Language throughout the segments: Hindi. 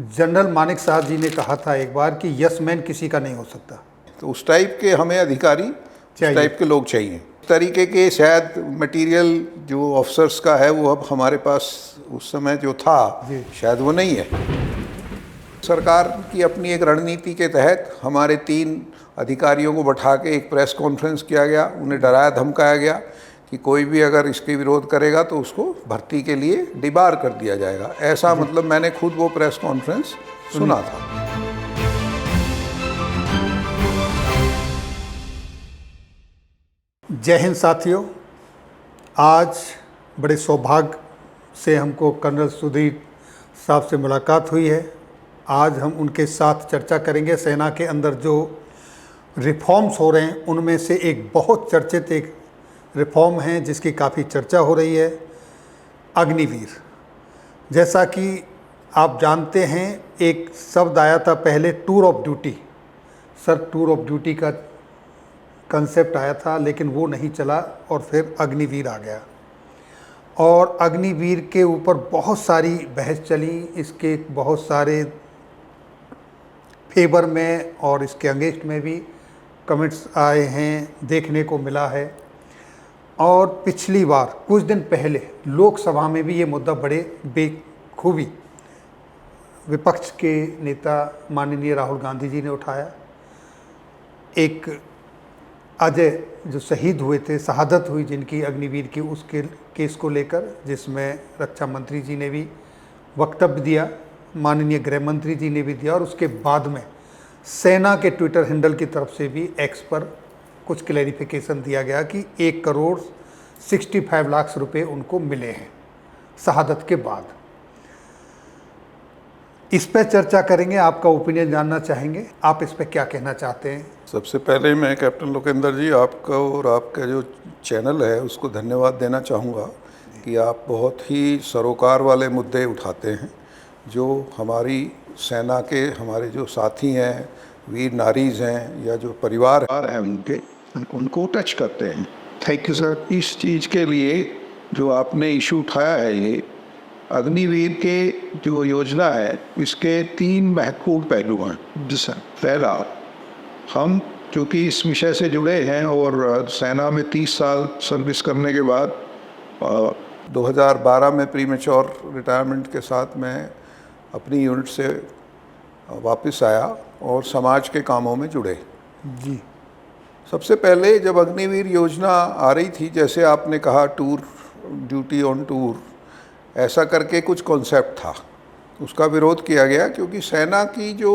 जनरल मानेक साहब जी ने कहा था एक बार कि यस मैन किसी का नहीं हो सकता। तो उस टाइप के हमें अधिकारी, उस चाहिए। टाइप के लोग चाहिए। इस तरीके के शायद मटेरियल जो ऑफिसर्स का है वो अब हमारे पास उस समय जो था जी। शायद वो नहीं है। सरकार की अपनी एक रणनीति के तहत हमारे 3 अधिकारियों को बैठा के एक प्रेस कॉन्फ्रेंस किया गया, उन्हें डराया धमकाया गया कि कोई भी अगर इसके विरोध करेगा तो उसको भर्ती के लिए डिबार कर दिया जाएगा। ऐसा मतलब मैंने खुद वो प्रेस कॉन्फ्रेंस सुना था। जय हिंद साथियों, आज बड़े सौभाग्य से हमको कर्नल सुधीर साहब से मुलाकात हुई है। आज हम उनके साथ चर्चा करेंगे। सेना के अंदर जो रिफॉर्म्स हो रहे हैं उनमें से एक बहुत चर्चित एक रिफॉर्म है जिसकी काफ़ी चर्चा हो रही है, अग्निवीर। जैसा कि आप जानते हैं, एक शब्द आया था पहले, tour of duty. Sir, tour of duty का कंसेप्ट आया था लेकिन वो नहीं चला और फिर अग्निवीर आ गया। और अग्निवीर के ऊपर बहुत सारी बहस चली, इसके बहुत सारे फेवर में और इसके अगेंस्ट में भी कमेंट्स आए हैं, देखने को मिला है। और पिछली बार कुछ दिन पहले लोकसभा में भी ये मुद्दा बड़े बेखूबी विपक्ष के नेता माननीय राहुल गांधी जी ने उठाया। एक अजय जो शहीद हुए थे, शहादत हुई जिनकी अग्निवीर की, उसके केस को लेकर, जिसमें रक्षा मंत्री जी ने भी वक्तव्य दिया, माननीय गृह मंत्री जी ने भी दिया, और उसके बाद में सेना के ट्विटर हैंडल की तरफ से भी एक्स पर कुछ क्लैरिफिकेशन दिया गया कि 1,65 लाख रुपए उनको मिले हैं शहादत के बाद। इस पर चर्चा करेंगे, आपका ओपिनियन जानना चाहेंगे। आप इस पर क्या कहना चाहते हैं? सबसे पहले मैं कैप्टन लोकेंद्र जी, आपका और आपका जो चैनल है उसको धन्यवाद देना चाहूँगा कि आप बहुत ही सरोकार वाले मुद्दे उठाते हैं जो हमारी सेना के हमारे जो साथी हैं, वीर नारीज़ हैं या जो परिवार है उनको टच करते हैं। थैंक यू सर इस चीज़ के लिए जो आपने इशू उठाया है। ये अग्निवीर के जो योजना है इसके 3 महत्वपूर्ण पहलू हैं। जी सर। पहला, हम चूँकि इस विषय से जुड़े हैं और सेना में 30 साल सर्विस करने के बाद 2012 में प्रीमेच्योर रिटायरमेंट के साथ मैं अपनी यूनिट से वापस आया और समाज के कामों में जुड़े। जी। सबसे पहले जब अग्निवीर योजना आ रही थी, जैसे आपने कहा टूर ड्यूटी ऑन टूर, ऐसा करके कुछ कॉन्सेप्ट था, उसका विरोध किया गया क्योंकि सेना की जो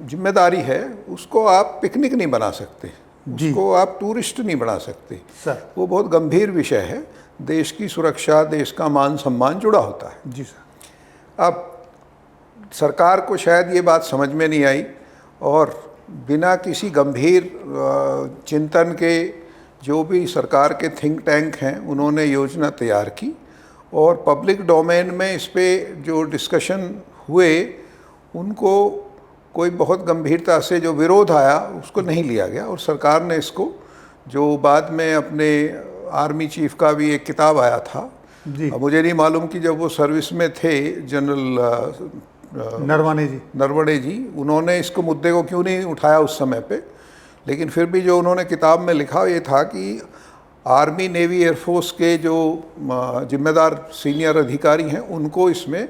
जिम्मेदारी है उसको आप पिकनिक नहीं बना सकते, उसको आप टूरिस्ट नहीं बना सकते सर। वो बहुत गंभीर विषय है। देश की सुरक्षा, देश का मान सम्मान जुड़ा होता है। जी सर। अब सरकार को शायद ये बात समझ में नहीं आई और बिना किसी गंभीर चिंतन के जो भी सरकार के थिंक टैंक हैं उन्होंने योजना तैयार की और पब्लिक डोमेन में इस पे जो डिस्कशन हुए उनको कोई बहुत गंभीरता से जो विरोध आया उसको नहीं लिया गया और सरकार ने इसको, जो बाद में अपने आर्मी चीफ का भी एक किताब आया था, मुझे नहीं मालूम कि जब वो सर्विस में थे जनरल नरवणे जी, उन्होंने इसको मुद्दे को क्यों नहीं उठाया उस समय पे, लेकिन फिर भी जो उन्होंने किताब में लिखा ये था कि आर्मी, नेवी, एयरफोर्स के जो जिम्मेदार सीनियर अधिकारी हैं उनको इसमें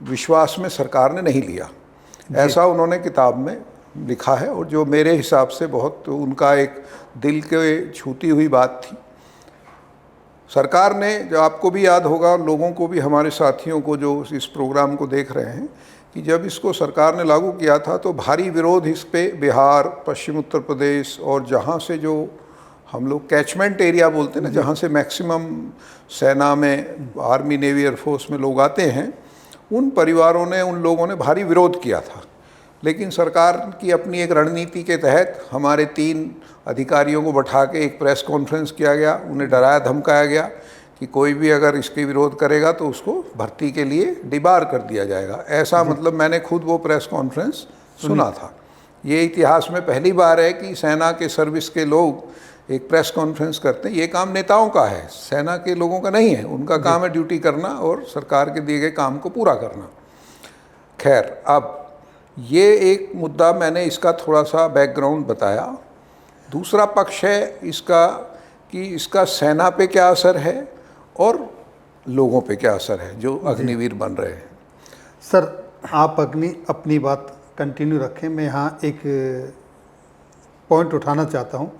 विश्वास में सरकार ने नहीं लिया, ऐसा उन्होंने किताब में लिखा है। और जो मेरे हिसाब से बहुत उनका एक दिल के छूती हुई बात थी। सरकार ने, जो आपको भी याद होगा, लोगों को भी, हमारे साथियों को जो इस प्रोग्राम को देख रहे हैं, कि जब इसको सरकार ने लागू किया था तो भारी विरोध इस पे बिहार, पश्चिम उत्तर प्रदेश और जहाँ से जो हम लोग कैचमेंट एरिया बोलते हैं ना, जहाँ से मैक्सिमम सेना में, आर्मी, नेवी, एयरफोर्स में लोग आते हैं, उन परिवारों ने, उन लोगों ने भारी विरोध किया था। लेकिन सरकार की अपनी एक रणनीति के तहत हमारे 3 अधिकारियों को बैठा के एक प्रेस कॉन्फ्रेंस किया गया, उन्हें डराया धमकाया गया कि कोई भी अगर इसके विरोध करेगा तो उसको भर्ती के लिए डिबार कर दिया जाएगा। ऐसा मतलब मैंने खुद वो प्रेस कॉन्फ्रेंस सुना था। ये इतिहास में पहली बार है कि सेना के सर्विस के लोग एक प्रेस कॉन्फ्रेंस करते हैं। ये काम नेताओं का है, सेना के लोगों का नहीं है। उनका काम है ड्यूटी करना और सरकार के दिए गए काम को पूरा करना। खैर, अब ये एक मुद्दा, मैंने इसका थोड़ा सा बैकग्राउंड बताया। दूसरा पक्ष है इसका कि इसका सेना पे क्या असर है और लोगों पे क्या असर है जो अग्निवीर बन रहे हैं। सर, आप अपनी बात कंटिन्यू रखें। मैं यहाँ एक पॉइंट उठाना चाहता हूँ।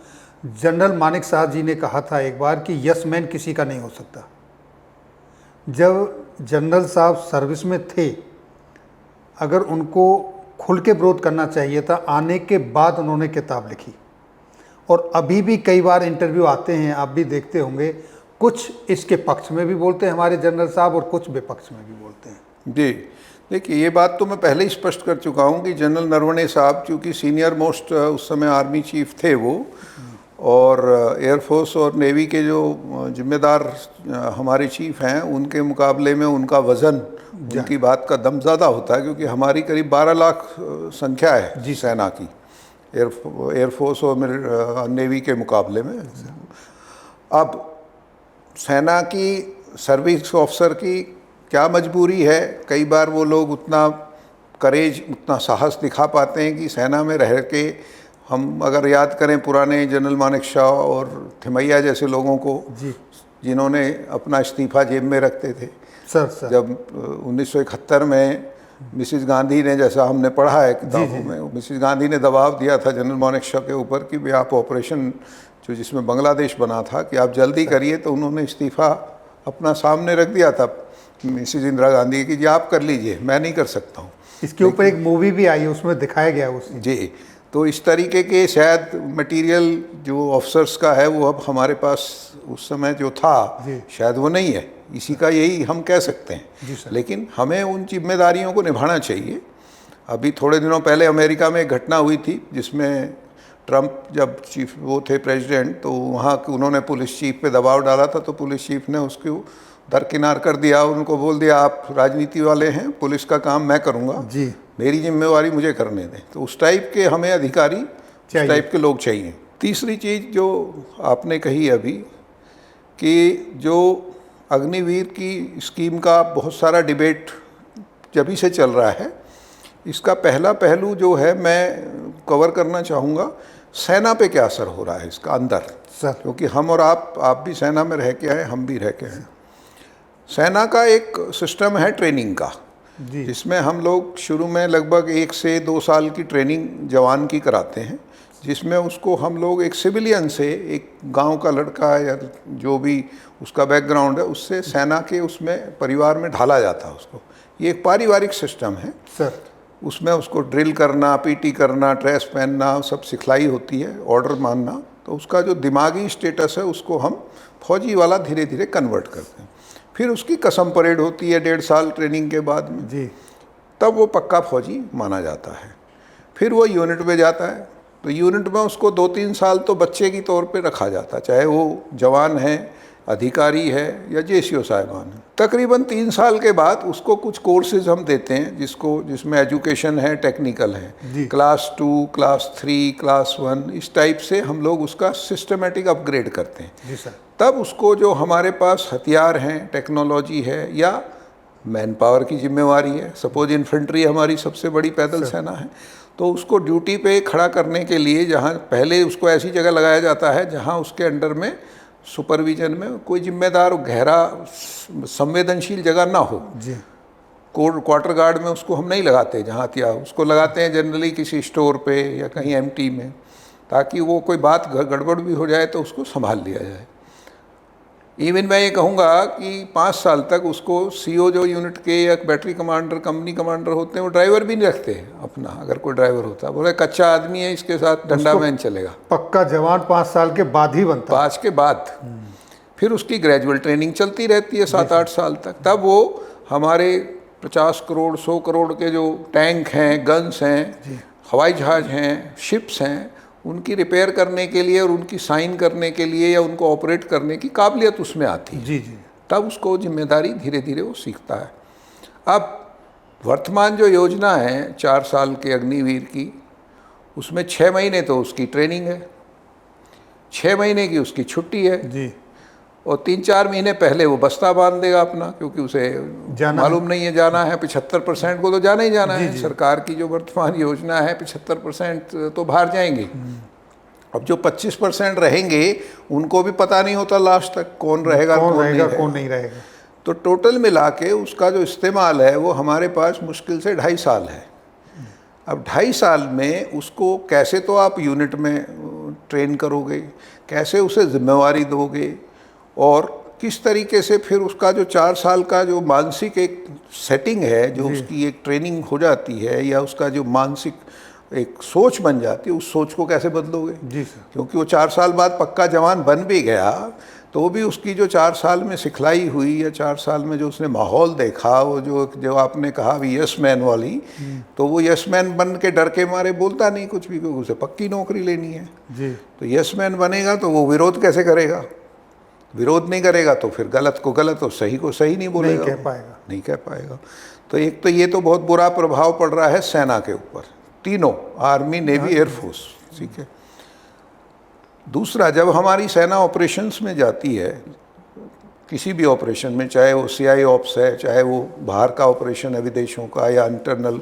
जनरल मानेक शाह जी ने कहा था एक बार कि यस मैन किसी का नहीं हो सकता। जब जनरल साहब सर्विस में थे, अगर उनको खुल के विरोध करना चाहिए था, आने के बाद उन्होंने किताब लिखी। और अभी भी कई बार इंटरव्यू आते हैं, आप भी देखते होंगे, कुछ इसके पक्ष में भी बोलते हैं हमारे जनरल साहब और कुछ विपक्ष में भी बोलते हैं। जी, देखिए, ये बात तो मैं पहले ही स्पष्ट कर चुका हूँ कि जनरल नरवणे साहब चूँकि सीनियर मोस्ट उस समय आर्मी चीफ थे वो, और एयरफोर्स और नेवी के जो जिम्मेदार हमारे चीफ हैं, उनके मुकाबले में उनका वज़न, उनकी बात का दम ज़्यादा होता है, क्योंकि हमारी करीब 12 लाख संख्या है जी सेना की, एयरफोर्स और नेवी के मुकाबले में। अब सेना की सर्विस ऑफिसर की क्या मजबूरी है, कई बार वो लोग उतना करेज, उतना साहस दिखा पाते हैं कि सेना में रह के, हम अगर याद करें पुराने जनरल मानेक शाह और थिमैया जैसे लोगों को जी, जिन्होंने अपना इस्तीफा जेब में रखते थे। सर जब 1971 में मिसिज गांधी ने, जैसा हमने पढ़ा है किताबों में, मिसिज गांधी ने दबाव दिया था जनरल मानेक शाह के ऊपर कि भाई आप ऑपरेशन जो जिसमें बांग्लादेश बना था कि आप जल्दी करिए, तो उन्होंने इस्तीफा अपना सामने रख दिया था मिसिज इंदिरा गांधी की, जी आप कर लीजिए, मैं नहीं कर सकता हूँ। इसके ऊपर एक मूवी भी आई है, उसमें दिखाया गया उस जी, तो इस तरीके के शायद मटेरियल जो ऑफिसर्स का है वो अब हमारे पास उस समय जो था शायद वो नहीं है, इसी का यही हम कह सकते हैं। लेकिन हमें उन जिम्मेदारियों को निभाना चाहिए। अभी थोड़े दिनों पहले अमेरिका में एक घटना हुई थी जिसमें ट्रंप जब चीफ वो थे प्रेसिडेंट, तो वहाँ उन्होंने पुलिस चीफ पे दबाव डाला था, तो पुलिस चीफ ने उसको दरकिनार कर दिया, उनको बोल दिया आप राजनीति वाले हैं, पुलिस का काम मैं करूँगा जी, मेरी जिम्मेवारी मुझे करने दें। तो उस टाइप के हमें अधिकारी, उस टाइप के लोग चाहिए। तीसरी चीज़ जो आपने कही अभी कि जो अग्निवीर की स्कीम का बहुत सारा डिबेट जब से चल रहा है, इसका पहला पहलू जो है मैं कवर करना चाहूँगा, सेना पे क्या असर हो रहा है इसका अंदर, क्योंकि हम और आप भी सेना में रह के आए, हम भी रह के हैं। सेना का एक सिस्टम है ट्रेनिंग का, जिसमें हम लोग शुरू में लगभग 1 से 2 साल की ट्रेनिंग जवान की कराते हैं, जिसमें उसको हम लोग एक सिविलियन से, एक गांव का लड़का या जो भी उसका बैकग्राउंड है, उससे सेना के उसमें परिवार में ढाला जाता है उसको। ये एक पारिवारिक सिस्टम है सर। उसमें उसको ड्रिल करना, पीटी करना, ड्रेस पहनना, सब सिखलाई होती है, ऑर्डर मानना। तो उसका जो दिमागी स्टेटस है उसको हम फौजी वाला धीरे धीरे कन्वर्ट करते हैं। फिर उसकी कसम परेड होती है 1.5 साल ट्रेनिंग के बाद में जी, तब वो पक्का फौजी माना जाता है। फिर वो यूनिट में जाता है, तो यूनिट में उसको 2-3 साल तो बच्चे की तौर पे रखा जाता है, चाहे वो जवान है, अधिकारी है या जेसीओ साहिबान है। तकरीबन 3 साल के बाद उसको कुछ कोर्सेज हम देते हैं, जिसमें एजुकेशन है, टेक्निकल है, क्लास 2, क्लास 3, क्लास 1, इस टाइप से हम लोग उसका सिस्टमेटिक अपग्रेड करते हैं जी सर। तब उसको जो हमारे पास हथियार हैं, टेक्नोलॉजी है या मैन पावर की जिम्मेवारी है, सपोज इन्फेंट्री हमारी सबसे बड़ी पैदल सेना है, तो उसको ड्यूटी पे खड़ा करने के लिए जहाँ पहले उसको ऐसी जगह लगाया जाता है जहाँ उसके अंडर में सुपरविजन में कोई जिम्मेदार गहरा संवेदनशील जगह ना हो जी। क्वार्टर गार्ड में उसको हम नहीं लगाते जहाँ हथियार, उसको लगाते हैं जनरली किसी स्टोर पे या कहीं एमटी में, ताकि वो कोई बात गड़बड़ भी हो जाए तो उसको संभाल लिया जाए। इवन मैं ये कहूँगा कि 5 साल तक उसको सीओ जो यूनिट के या बैटरी कमांडर, कंपनी कमांडर होते हैं, वो ड्राइवर भी नहीं रखते अपना, अगर कोई ड्राइवर होता है, बोले कच्चा आदमी है, इसके साथ डंडा मैन चलेगा। पक्का जवान 5 साल के बाद ही बनता है। 5 के बाद फिर उसकी ग्रेजुअल ट्रेनिंग चलती रहती है 7-8 साल तक। तब वो हमारे 50 करोड़ 100 करोड़ के जो टैंक हैं, गन्स हैं, हवाई जहाज़ हैं, शिप्स हैं, उनकी रिपेयर करने के लिए और उनकी साइन करने के लिए या उनको ऑपरेट करने की काबिलियत उसमें आती है जी। तब उसको जिम्मेदारी धीरे धीरे वो सीखता है। अब वर्तमान जो योजना है 4 साल के अग्निवीर की, उसमें 6 महीने तो उसकी ट्रेनिंग है, 6 महीने की उसकी छुट्टी है जी, और 3-4 महीने पहले वो बस्ता बांध देगा अपना, क्योंकि उसे जाना मालूम नहीं है जाना है। 75% को तो जाना ही जाना है। जी। सरकार की जो वर्तमान योजना है 75% तो बाहर जाएंगे। अब जो 25% रहेंगे उनको भी पता नहीं होता लास्ट तक कौन रहेगा कौन रहेगा नहीं कौन नहीं रहेगा। तो टोटल मिला के उसका जो इस्तेमाल है वो हमारे पास मुश्किल से 2.5 साल है। अब 2.5 साल में उसको कैसे तो आप यूनिट में ट्रेन करोगे, कैसे उसे जिम्मेवारी दोगे, और किस तरीके से फिर उसका जो 4 साल का जो मानसिक एक सेटिंग है, जो उसकी एक ट्रेनिंग हो जाती है, या उसका जो मानसिक एक सोच बन जाती है, उस सोच को कैसे बदलोगे। जी सर। क्योंकि वो 4 साल बाद पक्का जवान बन भी गया तो भी उसकी जो 4 साल में सिखलाई हुई या 4 साल में जो उसने माहौल देखा, वो जो आपने कहा भी यस मैन वाली, तो वो यस मैन बन के डर के मारे बोलता नहीं कुछ भी, क्योंकि उसे पक्की नौकरी लेनी है। जी। तो यस मैन बनेगा तो वो विरोध कैसे करेगा, विरोध नहीं करेगा तो फिर गलत को गलत और सही को सही नहीं बोलेगा, नहीं कह पाएगा। नहीं कह पाएगा। तो एक तो ये तो बहुत बुरा प्रभाव पड़ रहा है सेना के ऊपर, तीनों, आर्मी, नेवी, एयरफोर्स, ठीक है। दूसरा, जब हमारी सेना ऑपरेशंस में जाती है, किसी भी ऑपरेशन में, चाहे वो CI ऑप्स है, चाहे वो बाहर का ऑपरेशन है विदेशों का, या इंटरनल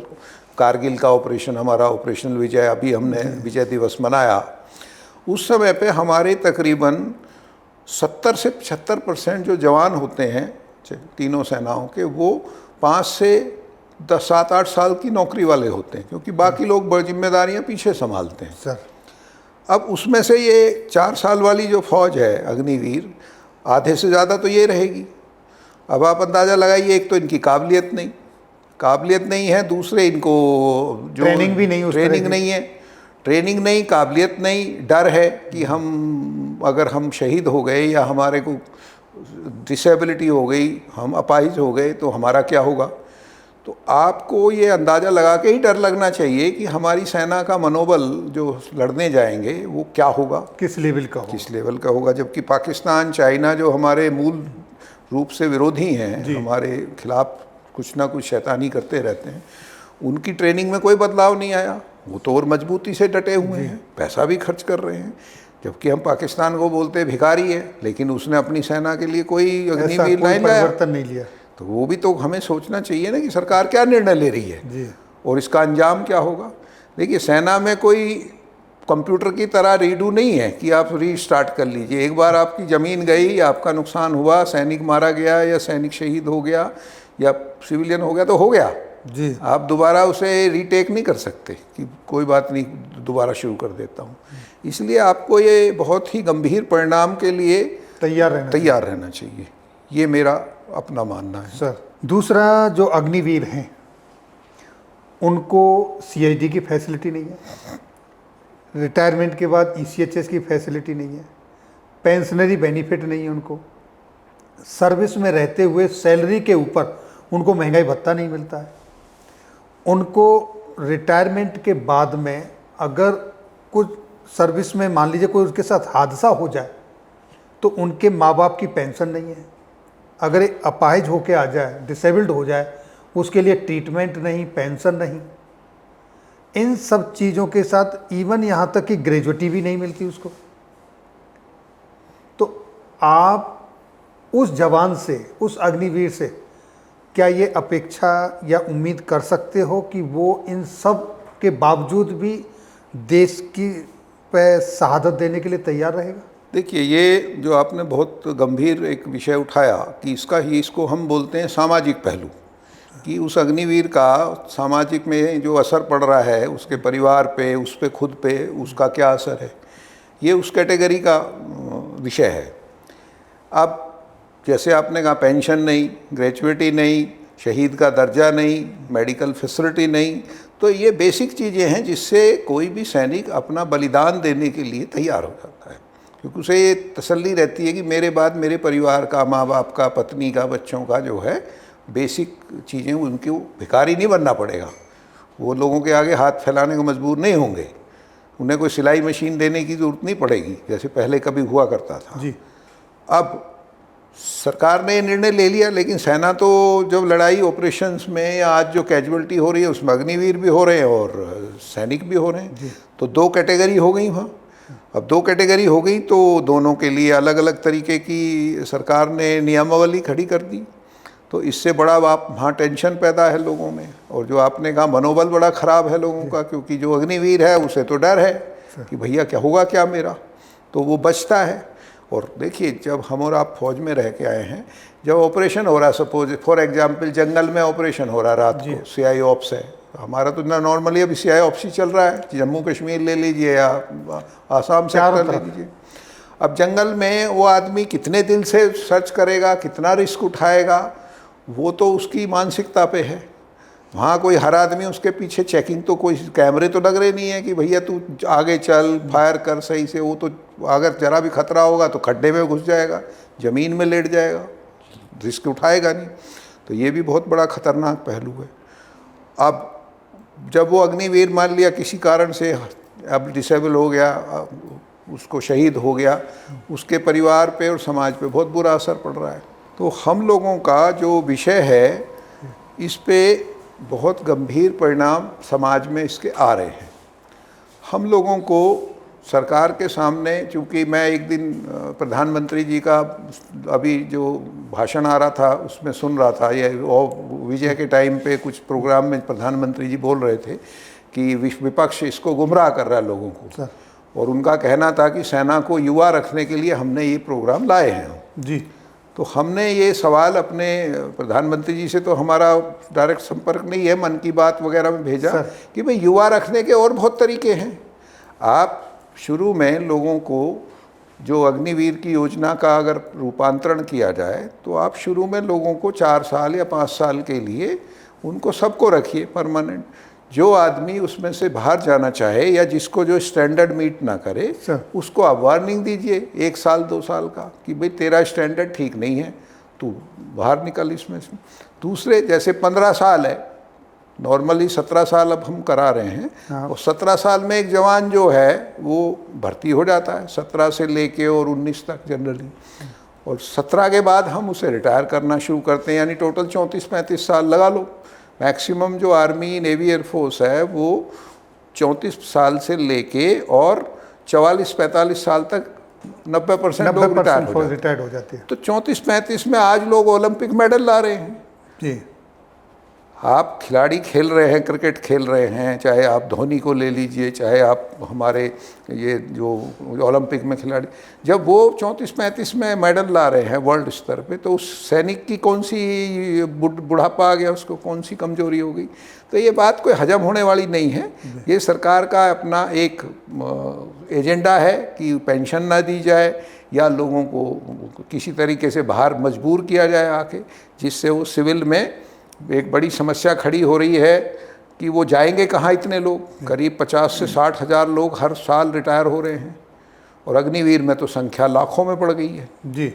कारगिल का ऑपरेशन, हमारा ऑपरेशनल विजय, अभी हमने विजय दिवस मनाया, उस समय पे हमारे तकरीबन 70 से 75% जो जवान होते हैं तीनों सेनाओं के, वो 5 से 7-8 साल की नौकरी वाले होते हैं, क्योंकि बाकी लोग बड़ी जिम्मेदारियां पीछे संभालते हैं सर। अब उसमें से ये 4 साल वाली जो फौज है अग्निवीर, आधे से ज़्यादा तो ये रहेगी। अब आप अंदाज़ा लगाइए, एक तो इनकी काबिलियत नहीं है, दूसरे इनको जो ट्रेनिंग भी नहीं, ट्रेनिंग नहीं है, ट्रेनिंग नहीं, काबिलियत नहीं, डर है कि हम अगर हम शहीद हो गए या हमारे को डिसेबिलिटी हो गई, हम अपाहिज हो गए तो हमारा क्या होगा। तो आपको ये अंदाज़ा लगा के ही डर लगना चाहिए कि हमारी सेना का मनोबल जो लड़ने जाएंगे वो क्या होगा, किस लेवल का होगा। किस लेवल का होगा। जबकि पाकिस्तान, चाइना, जो हमारे मूल रूप से विरोधी हैं, हमारे खिलाफ कुछ ना कुछ शैतानी करते रहते हैं, उनकी ट्रेनिंग में कोई बदलाव नहीं आया, वो तो और मजबूती से डटे हुए हैं, पैसा भी खर्च कर रहे हैं। जबकि हम पाकिस्तान को बोलते भिखारी है, लेकिन उसने अपनी सेना के लिए कोई अग्निवीर नहीं लाया, परिवर्तन नहीं लिया। तो वो भी तो हमें सोचना चाहिए ना कि सरकार क्या निर्णय ले रही है जी। और इसका अंजाम क्या होगा। देखिए, सेना में कोई कंप्यूटर की तरह रीडू नहीं है कि आप रीस्टार्ट कर लीजिए। एक बार आपकी ज़मीन गई, आपका नुकसान हुआ, सैनिक मारा गया या सैनिक शहीद हो गया या सिविलियन हो गया तो हो गया जी। आप दोबारा उसे रीटेक नहीं कर सकते कि कोई बात नहीं दोबारा शुरू कर देता हूँ। इसलिए आपको ये बहुत ही गंभीर परिणाम के लिए तैयार रहना चाहिए, ये मेरा अपना मानना है। सर, दूसरा जो अग्निवीर हैं उनको CID की फैसिलिटी नहीं है, रिटायरमेंट के बाद ECHS की फैसिलिटी नहीं है, पेंशनरी बेनिफिट नहीं है उनको, सर्विस में रहते हुए सैलरी के ऊपर उनको महंगाई भत्ता नहीं मिलता है, उनको रिटायरमेंट के बाद में अगर कुछ सर्विस में मान लीजिए कोई उसके साथ हादसा हो जाए तो उनके माँ बाप की पेंशन नहीं है, अगर एक अपाहिज होके आ जाए, डिसेबल्ड हो जाए, उसके लिए ट्रीटमेंट नहीं, पेंशन नहीं, इन सब चीज़ों के साथ इवन यहाँ तक कि ग्रेजुएटी भी नहीं मिलती उसको। तो आप उस जवान से, उस अग्निवीर से क्या ये अपेक्षा या उम्मीद कर सकते हो कि वो इन सब के बावजूद भी देश की पे शहादत देने के लिए तैयार रहेगा? देखिए, ये जो आपने बहुत गंभीर एक विषय उठाया कि इसको हम बोलते हैं सामाजिक पहलू, कि उस अग्निवीर का सामाजिक में जो असर पड़ रहा है उसके परिवार पे, उस पे खुद पे उसका क्या असर है, ये उस कैटेगरी का विषय है। अब जैसे आपने कहा, पेंशन नहीं, ग्रेजुएटी नहीं, शहीद का दर्जा नहीं, मेडिकल फैसिलिटी नहीं, तो ये बेसिक चीज़ें हैं जिससे कोई भी सैनिक अपना बलिदान देने के लिए तैयार हो जाता है, क्योंकि उसे ये तसल्ली रहती है कि मेरे बाद मेरे परिवार का, माँ बाप का, पत्नी का, बच्चों का जो है बेसिक चीज़ें, उनको भिखारी नहीं बनना पड़ेगा, वो लोगों के आगे हाथ फैलाने को मजबूर नहीं होंगे, उन्हें कोई सिलाई मशीन देने की ज़रूरत नहीं पड़ेगी जैसे पहले कभी हुआ करता था। जी। अब सरकार ने ये निर्णय ले लिया, लेकिन सेना तो जब लड़ाई ऑपरेशंस में या आज जो कैजुअल्टी हो रही है उसमें अग्निवीर भी हो रहे हैं और सैनिक भी हो रहे हैं, तो 2 कैटेगरी हो गई वहाँ। अब 2 कैटेगरी हो गई तो दोनों के लिए अलग अलग तरीके की सरकार ने नियमावली खड़ी कर दी। तो इससे बड़ा आप वहाँ टेंशन पैदा है लोगों में, और जो आपने कहा मनोबल बड़ा ख़राब है लोगों का, क्योंकि जो अग्निवीर है उसे तो डर है कि भैया क्या होगा क्या मेरा, तो वो बचता है। और देखिए जब हम और आप फौज में रह के आए हैं, जब ऑपरेशन हो रहा, सपोज फॉर एग्जांपल जंगल में ऑपरेशन हो रहा रात को, CI ऑप्स है हमारा, तो ना नॉर्मली अभी CI ऑप्स ही चल रहा है, जम्मू कश्मीर ले लीजिए या आसाम सेक्टर ले लीजिए। अब जंगल में वो आदमी कितने दिल से सर्च करेगा, कितना रिस्क उठाएगा, वो तो उसकी मानसिकता पे है। वहाँ कोई हर आदमी उसके पीछे चेकिंग, तो कोई कैमरे तो लग रहे नहीं है कि भैया तू आगे चल फायर कर सही से, वो तो अगर जरा भी खतरा होगा तो खड्डे में घुस जाएगा, ज़मीन में लेट जाएगा, रिस्क उठाएगा नहीं। तो ये भी बहुत बड़ा खतरनाक पहलू है। अब जब वो अग्निवीर मान लिया किसी कारण से अब डिसेबल हो गया, उसको शहीद हो गया, उसके परिवार पे और समाज पे बहुत बुरा असर पड़ रहा है। तो हम लोगों का जो विषय है, इस पे बहुत गंभीर परिणाम समाज में इसके आ रहे हैं। हम लोगों को सरकार के सामने, चूँकि मैं एक दिन प्रधानमंत्री जी का अभी जो भाषण आ रहा था उसमें सुन रहा था, ये विजय के टाइम पे कुछ प्रोग्राम में प्रधानमंत्री जी बोल रहे थे कि विपक्ष इसको गुमराह कर रहा है लोगों को, और उनका कहना था कि सेना को युवा रखने के लिए हमने ये प्रोग्राम लाए हैं जी। तो हमने ये सवाल अपने प्रधानमंत्री जी से, तो हमारा डायरेक्ट संपर्क नहीं है, मन की बात वगैरह में भेजा कि भाई युवा रखने के और बहुत तरीके हैं। आप शुरू में लोगों को जो अग्निवीर की योजना का अगर रूपांतरण किया जाए, तो आप शुरू में लोगों को 4 साल या 5 साल के लिए उनको सबको रखिए परमानेंट। जो आदमी उसमें से बाहर जाना चाहे या जिसको जो स्टैंडर्ड मीट ना करे, उसको आप वार्निंग दीजिए 1 साल 2 साल का कि भाई तेरा स्टैंडर्ड ठीक नहीं है, तू बाहर निकल इसमें से। दूसरे जैसे 15 साल है, नॉर्मली 17 साल अब हम करा रहे हैं, और 17 साल में एक जवान जो है वो भर्ती हो जाता है 17 से लेके और 19 तक जनरली, और 17 के बाद हम उसे रिटायर करना शुरू करते हैं, यानी टोटल 34-35 साल लगा लो। मैक्सिमम जो आर्मी नेवी एयरफोर्स है वो 34 साल से लेके और 44-45 साल तक 90% लोग रिटायर हो जाते हैं। तो 34-35 में आज लोग ओलंपिक मेडल ला रहे हैं जी। आप खिलाड़ी खेल रहे हैं, क्रिकेट खेल रहे हैं, चाहे आप धोनी को ले लीजिए, चाहे आप हमारे ये जो ओलंपिक में खिलाड़ी, जब वो 34-35 में मेडल ला रहे हैं वर्ल्ड स्तर पे, तो उस सैनिक की कौन सी बुढ़ापा आ गया, उसको कौन सी कमजोरी हो गई। तो ये बात कोई हजम होने वाली नहीं है। ये सरकार का अपना एक एजेंडा है कि पेंशन ना दी जाए या लोगों को किसी तरीके से बाहर मजबूर किया जाए आके, जिससे वो सिविल में एक बड़ी समस्या खड़ी हो रही है कि वो जाएंगे कहाँ इतने लोग। करीब 50 से 60 हज़ार लोग हर साल रिटायर हो रहे हैं, और अग्निवीर में तो संख्या लाखों में पड़ गई है जी।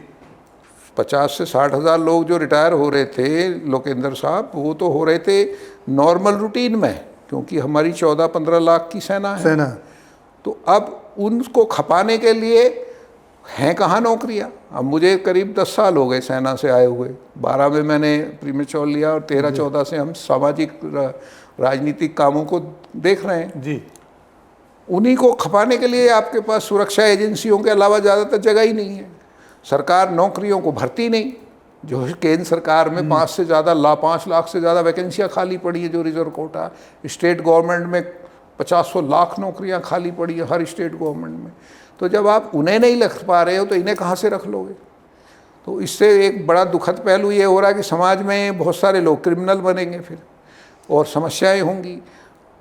50 से 60 हज़ार लोग जो रिटायर हो रहे थे लोकेंद्र साहब, वो तो हो रहे थे नॉर्मल रूटीन में, क्योंकि हमारी 14-15 लाख की सेना है। तो अब उनको खपाने के लिए हैं कहाँ नौकरियाँ। अब मुझे करीब 10 साल हो गए सेना से आए हुए, 12 में मैंने प्रीमेच्योर लिया और 13-14 से हम सामाजिक राजनीतिक कामों को देख रहे हैं जी। उन्हीं को खपाने के लिए आपके पास सुरक्षा एजेंसियों के अलावा ज़्यादातर जगह ही नहीं है। सरकार नौकरियों को भरती नहीं, जो केंद्र सरकार में 5 लाख से ज़्यादा वैकेंसियाँ खाली पड़ी है जो रिजर्व कोटा। स्टेट गवर्नमेंट में 50 लाख नौकरियाँ खाली पड़ी है हर स्टेट गवर्नमेंट में। तो जब आप उन्हें नहीं रख पा रहे हो तो इन्हें कहाँ से रख लोगे। तो इससे एक बड़ा दुखद पहलू ये हो रहा है कि समाज में बहुत सारे लोग क्रिमिनल बनेंगे फिर, और समस्याएं होंगी।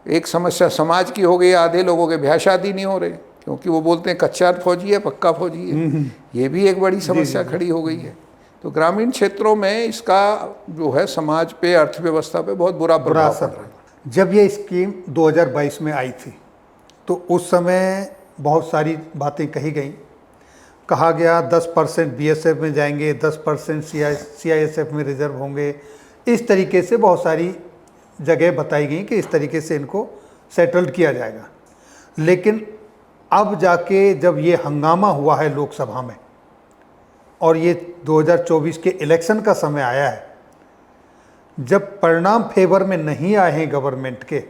एक समस्या समाज की हो गई, आधे लोगों के ब्याह शादी नहीं हो रहे क्योंकि वो बोलते हैं कच्चा फौजी है पक्का फौजी है। ये भी एक बड़ी समस्या खड़ी हो गई है। तो ग्रामीण क्षेत्रों में इसका जो है समाज पे, अर्थव्यवस्था पे बहुत बुरा प्रभाव पड़ रहा है। जब ये स्कीम 2022 में आई थी तो उस समय बहुत सारी बातें कही गई। कहा गया 10% BSF में जाएंगे, 10% CISF में रिजर्व होंगे। इस तरीके से बहुत सारी जगह बताई गई कि इस तरीके से इनको सेटल्ड किया जाएगा। लेकिन अब जाके जब ये हंगामा हुआ है लोकसभा में और ये 2024 के इलेक्शन का समय आया है, जब परिणाम फेवर में नहीं आए हैं गवर्नमेंट के,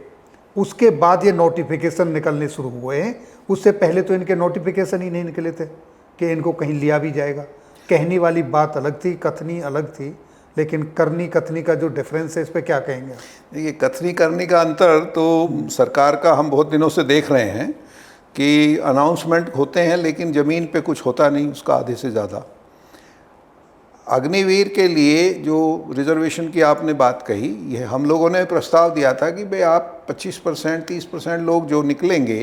उसके बाद ये नोटिफिकेशन निकलने शुरू हुए हैं। उससे पहले तो इनके नोटिफिकेशन ही नहीं निकले थे कि इनको कहीं लिया भी जाएगा। कहने वाली बात अलग थी, कथनी अलग थी, लेकिन करनी कथनी का जो डिफरेंस है इस पर क्या कहेंगे? देखिए, कथनी करनी का अंतर तो सरकार का हम बहुत दिनों से देख रहे हैं कि अनाउंसमेंट होते हैं लेकिन ज़मीन पे कुछ होता नहीं उसका आधे से ज़्यादा। अग्निवीर के लिए जो रिजर्वेशन की आपने बात कही, ये हम लोगों ने प्रस्ताव दिया था कि भाई आप 25% 30% लोग जो निकलेंगे,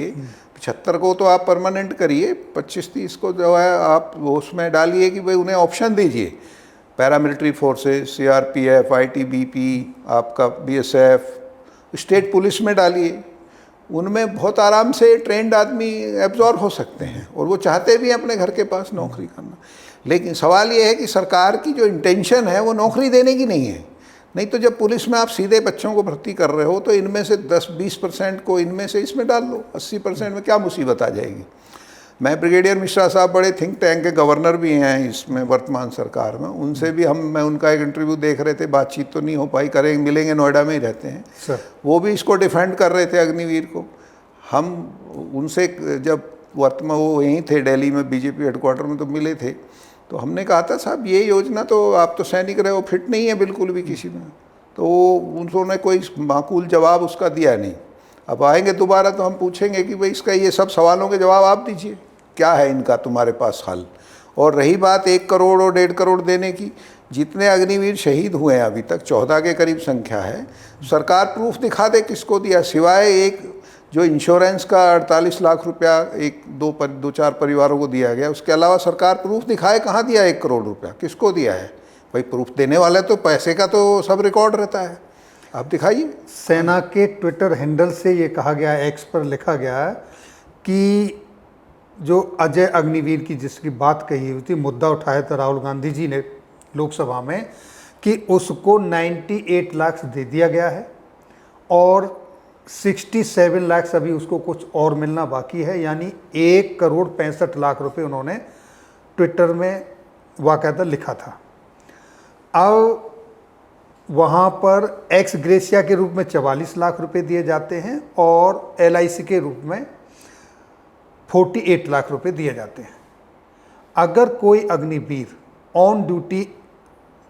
75 को तो आप परमानेंट करिए, 25-30 को जो है आप वो उसमें डालिए कि भाई उन्हें ऑप्शन दीजिए। पैरामिलिट्री फोर्सेस, सीआरपीएफ, आईटीबीपी, आपका बीएसएफ, स्टेट पुलिस में डालिए। उनमें बहुत आराम से ट्रेंड आदमी एब्जॉर्ब हो सकते हैं और वो चाहते भी हैं अपने घर के पास नौकरी करना। लेकिन सवाल ये है कि सरकार की जो इंटेंशन है वो नौकरी देने की नहीं है। नहीं तो जब पुलिस में आप सीधे बच्चों को भर्ती कर रहे हो तो इनमें से 10-20% को इनमें से इसमें डाल लो, 80% में क्या मुसीबत आ जाएगी। मैं ब्रिगेडियर मिश्रा साहब बड़े थिंक टैंक के गवर्नर भी हैं इसमें वर्तमान सरकार में, उनसे भी मैं उनका एक इंटरव्यू देख रहे थे, बातचीत तो नहीं हो पाई, करेंगे, मिलेंगे, नोएडा में ही रहते हैं सर। वो भी इसको डिफेंड कर रहे थे अग्निवीर को। हम उनसे जब वर्तमान वो यहीं थे दिल्ली में बीजेपी हेडक्वार्टर में तो मिले थे, तो हमने कहा था साहब ये योजना तो आप तो सैनिक रहे हो, फिट नहीं है बिल्कुल भी किसी में। तो उन्होंने कोई माकूल जवाब उसका दिया नहीं। अब आएंगे दोबारा तो हम पूछेंगे कि भाई इसका ये सब सवालों के जवाब आप दीजिए, क्या है इनका तुम्हारे पास हल। और रही बात 1 करोड़ और 1.5 करोड़ देने की, जितने अग्निवीर शहीद हुए हैं अभी तक 14 के करीब संख्या है, सरकार प्रूफ दिखा दे किसको दिया, सिवाय एक जो इंश्योरेंस का 48 लाख रुपया 2-4 परिवारों को दिया गया, उसके अलावा सरकार प्रूफ दिखाए कहाँ दिया 1 करोड़ रुपया, किसको दिया है। भाई प्रूफ देने वाला तो पैसे का तो सब रिकॉर्ड रहता है, आप दिखाइए। सेना के ट्विटर हैंडल से ये कहा गया, एक्स पर लिखा गया कि जो अजय अग्निवीर की जिसकी बात कही हुई थी, मुद्दा उठाया था राहुल गांधी जी ने लोकसभा में कि उसको 98 लाख दे दिया गया है और 67 लाख अभी उसको कुछ और मिलना बाकी है, यानी 1 करोड़ 65 लाख रुपए उन्होंने ट्विटर में वाक़ाता लिखा था। अब वहाँ पर एक्स ग्रेशिया के रूप में 44 लाख रुपए दिए जाते हैं और LIC के रूप में 48 लाख रुपए दिए जाते हैं। अगर कोई अग्निवीर ऑन ड्यूटी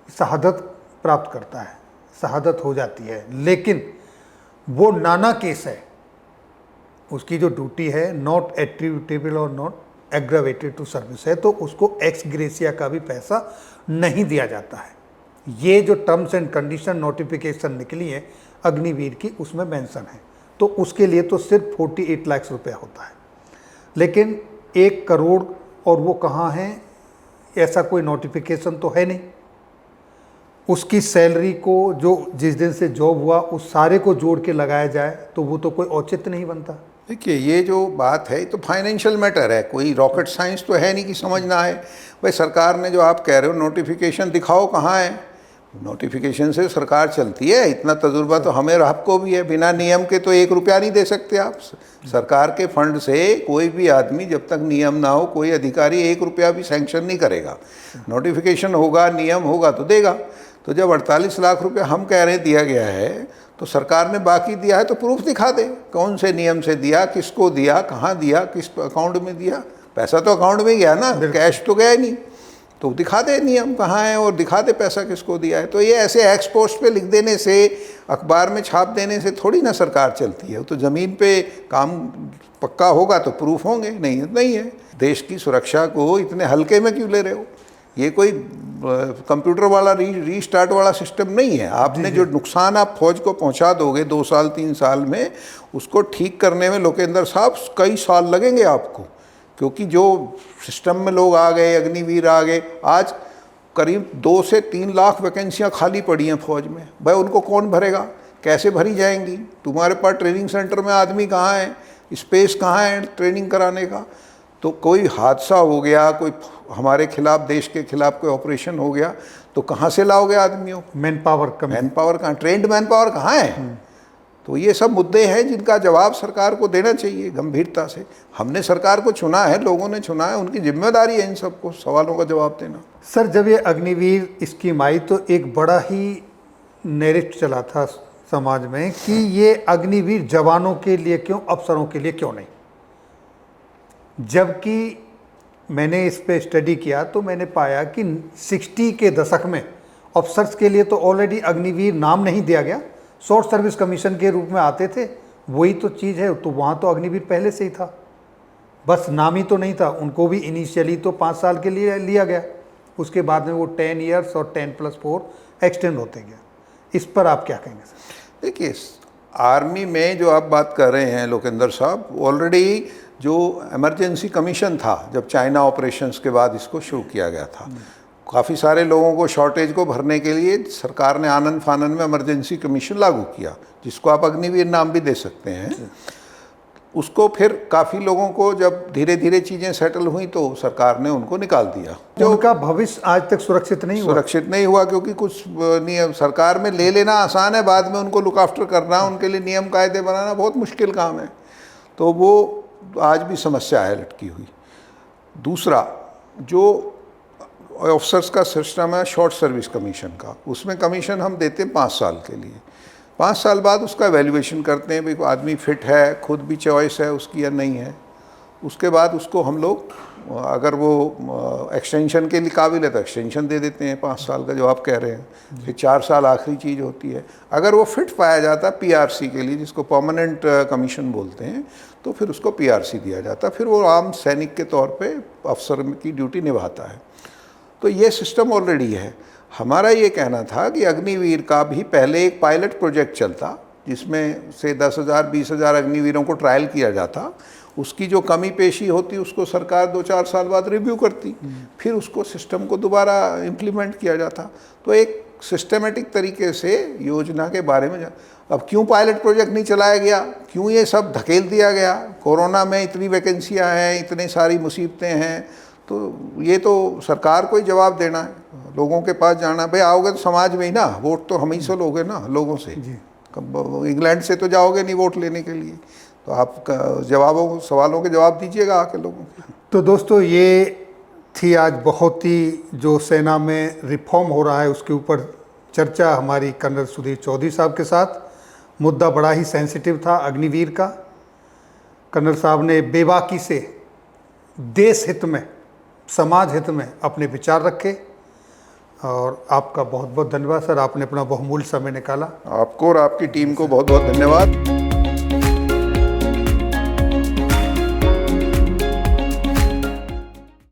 शहादत प्राप्त करता है, शहादत हो जाती है, लेकिन वो नाना केस है, उसकी जो ड्यूटी है नॉट एट्रीब्यूटेबल और नॉट एग्रावेटेड टू सर्विस है, तो उसको एक्स ग्रेशिया का भी पैसा नहीं दिया जाता है। ये जो टर्म्स एंड कंडीशन नोटिफिकेशन निकली है अग्निवीर की, उसमें मेंशन है, तो उसके लिए तो सिर्फ 48 लाख रुपया होता है। लेकिन 1 करोड़ और वो कहाँ है, ऐसा कोई नोटिफिकेशन तो है नहीं। उसकी सैलरी को जो जिस दिन से जॉब हुआ उस सारे को जोड़ के लगाया जाए तो वो तो कोई औचित्य नहीं बनता। देखिए, ये जो बात है तो फाइनेंशियल मैटर है, कोई रॉकेट साइंस तो है नहीं कि समझना है। भाई सरकार ने जो आप कह रहे हो नोटिफिकेशन दिखाओ कहाँ है, नोटिफिकेशन से सरकार चलती है, इतना तजुर्बा तो हमें और आपको भी है। बिना नियम के तो 1 रुपया नहीं दे सकते आप। सरकार के फंड से कोई भी आदमी जब तक नियम ना हो, कोई अधिकारी 1 रुपया भी सैंक्शन नहीं करेगा। नोटिफिकेशन होगा, नियम होगा तो देगा। तो जब 48 लाख रुपया हम कह रहे हैं दिया गया है, तो सरकार ने बाकी दिया है तो प्रूफ दिखा दे, कौन से नियम से दिया, किसको दिया, कहाँ दिया, किस अकाउंट में दिया। पैसा तो अकाउंट में गया ना, कैश तो गया नहीं, तो दिखा दे नियम कहाँ है और दिखा दे पैसा किसको दिया है। तो ये ऐसे एक्स पोस्ट पे लिख देने से, अखबार में छाप देने से थोड़ी ना सरकार चलती है। तो ज़मीन पे काम पक्का होगा तो प्रूफ होंगे, नहीं है। देश की सुरक्षा को इतने हल्के में क्यों ले रहे हो? ये कोई कंप्यूटर वाला रीस्टार्ट वाला सिस्टम नहीं है। आपने जो नुकसान आप फौज को पहुंचा दोगे 2 साल 3 साल में, उसको ठीक करने में लोकेंद्र साहब कई साल लगेंगे आपको, क्योंकि जो सिस्टम में लोग आ गए, अग्निवीर आ गए। आज करीब 2 से 3 लाख वैकेंसियां खाली पड़ी हैं फौज में। भाई उनको कौन भरेगा, कैसे भरी जाएंगी? तुम्हारे पास ट्रेनिंग सेंटर में आदमी कहाँ है, स्पेस कहाँ है ट्रेनिंग कराने का? तो कोई हादसा हो गया, कोई हमारे खिलाफ, देश के खिलाफ कोई ऑपरेशन हो गया, तो कहाँ से लाओगे आदमियों? मैन पावर कहाँ, ट्रेंड मैन पावर कहाँ है? तो ये सब मुद्दे हैं जिनका जवाब सरकार को देना चाहिए गंभीरता से। हमने सरकार को चुना है, लोगों ने चुना है, उनकी जिम्मेदारी है इन सबको सवालों का जवाब देना। सर, जब ये अग्निवीर स्कीम आई तो एक बड़ा ही नैरेटिव चला था समाज में कि ये अग्निवीर जवानों के लिए क्यों, अफसरों के लिए क्यों नहीं। जबकि मैंने इस पे स्टडी किया तो मैंने पाया कि 60 के दशक में अफसर्स के लिए तो ऑलरेडी अग्निवीर नाम नहीं दिया गया, शॉर्ट सर्विस कमीशन के रूप में आते थे, वही तो चीज़ है। तो वहाँ तो अग्निवीर पहले से ही था, बस नाम ही तो नहीं था। उनको भी इनिशियली तो 5 साल के लिए लिया गया, उसके बाद में वो 10 इयर्स और 10+4 एक्सटेंड होते गया। इस पर आप क्या कहेंगे सर? देखिए, आर्मी में जो आप बात कर रहे हैं लोकेंद्र साहब, ऑलरेडी जो इमरजेंसी कमीशन था, जब चाइना ऑपरेशंस के बाद इसको शुरू किया गया था, काफ़ी सारे लोगों को शॉर्टेज को भरने के लिए सरकार ने आनन फानन में इमरजेंसी कमीशन लागू किया, जिसको आप अग्निवीर नाम भी दे सकते हैं। उसको फिर काफ़ी लोगों को जब धीरे धीरे चीज़ें सेटल हुई तो सरकार ने उनको निकाल दिया। जो उनका भविष्य आज तक सुरक्षित नहीं हुआ। सुरक्षित नहीं हुआ क्योंकि कुछ नियम सरकार में ले लेना आसान है, बाद में उनको लुक आफ्टर करना, उनके लिए नियम कायदे बनाना बहुत मुश्किल काम है। तो वो आज भी समस्या है लटकी हुई। दूसरा, जो ऑफिसर्स का सिस्टम है शॉर्ट सर्विस कमीशन का, उसमें कमीशन हम देते हैं 5 साल के लिए। 5 साल बाद उसका वैल्यूएशन करते हैं, भाई आदमी फिट है, खुद भी चॉइस है उसकी या नहीं है। उसके बाद उसको हम लोग, अगर वो एक्सटेंशन के लिए काबिल है तो एक्सटेंशन दे देते हैं 5 साल का, जो आप कह रहे हैं। फिर 4 साल आखिरी चीज़ होती है। अगर वो फिट पाया जाता है पीआरसी के लिए, जिसको परमानेंट कमीशन बोलते हैं, तो फिर उसको पीआरसी दिया जाता है। फिर वो आम सैनिक के तौर पे अफसर की ड्यूटी निभाता है। तो ये सिस्टम ऑलरेडी है। हमारा ये कहना था कि अग्निवीर का भी पहले एक पायलट प्रोजेक्ट चलता, जिसमें से 10,000 20,000 अग्निवीरों को ट्रायल किया जाता। उसकी जो कमी पेशी होती उसको सरकार 2-4 साल बाद रिव्यू करती, फिर उसको सिस्टम को दोबारा इम्प्लीमेंट किया जाता। तो एक सिस्टमेटिक तरीके से योजना के बारे में अब क्यों पायलट प्रोजेक्ट नहीं चलाया गया, क्यों ये सब धकेल दिया गया? कोरोना में इतनी वैकेंसियाँ हैं, इतनी सारी मुसीबतें हैं, तो ये तो सरकार को ही जवाब देना है, लोगों के पास जाना। भाई आओगे तो समाज में ही ना, वोट तो हम ही से लोगे ना लोगों से। इंग्लैंड से तो जाओगे नहीं वोट लेने के लिए, तो आप सवालों के जवाब दीजिएगा आके लोगों के। तो दोस्तों, ये थी आज बहुत ही जो सेना में रिफॉर्म हो रहा है उसके ऊपर चर्चा हमारी कर्नल सुधीर चौधरी साहब के साथ। मुद्दा बड़ा ही सेंसिटिव था अग्निवीर का। कर्नल साहब ने बेबाकी से देश हित में, समाज हित में अपने विचार रखे, और आपका बहुत बहुत धन्यवाद सर, आपने अपना बहुमूल्य समय निकाला। आपको और आपकी टीम को बहुत बहुत धन्यवाद।